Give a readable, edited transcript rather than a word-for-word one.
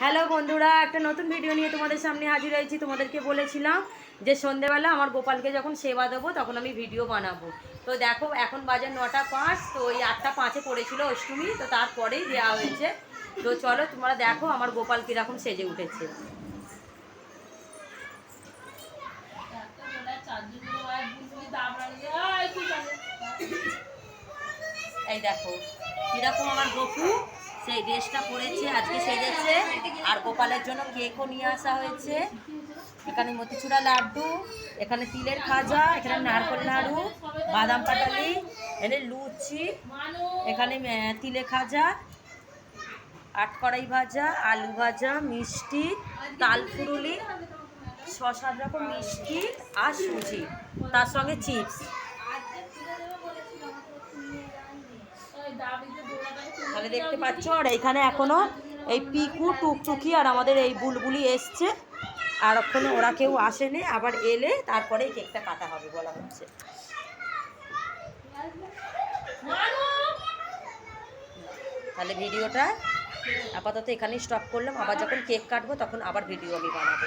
Hello বন্ধুরা, একটা নতুন ভিডিও নিয়ে তোমাদের সামনে হাজির হয়েছি। তোমাদেরকে বলেছিলাম যে সন্ধেবেলা আমার গোপালকে যখন সেবা দেবো তখন আমি ভিডিও বানাবো। তো দেখো এখন বাজে 9টা 5, তো ওই 8টা 5-এ পড়েছিল অষ্টমী, তো তারপরেই দেওয়া হয়েছে। তো চলো তোমরা দেখো আমার গোপাল কীরকম সেজে উঠেছে। এই দেখো কীরকম আমার গপু সেই ড্রেসটা পরেছে, আজকে সেজেছে। আর গোপালের জন্য কেকও নিয়ে আসা হয়েছে। এখানে মতিচুরা লাড্ডু, এখানে তিলের খাজা, এখানে নারকেল নাড়ু, বাদাম পাটালি, এখানে লুচি, এখানে তিলে খাজা, আটকড়াই ভাজা, আলু ভাজা, মিষ্টি, তালফুরুলি, 6-7 রকম মিষ্টি আর সুজি, তার সঙ্গে চিপস। তাহলে দেখতে পাচ্ছ। আর এখানে এখনো এই পিকু, টুকটুকি আর আমাদের এই বুলবুলি এসছে। আর ওখানে ওরা কেউ আসেনি, আবার এলে তারপরে কেকটা কাটা হবে বলা হচ্ছে। তাহলে ভিডিওটা আপাতত এখানেই স্টপ করলাম। আবার যখন কেক কাটবো তখন আবার ভিডিও আমি বানাবো।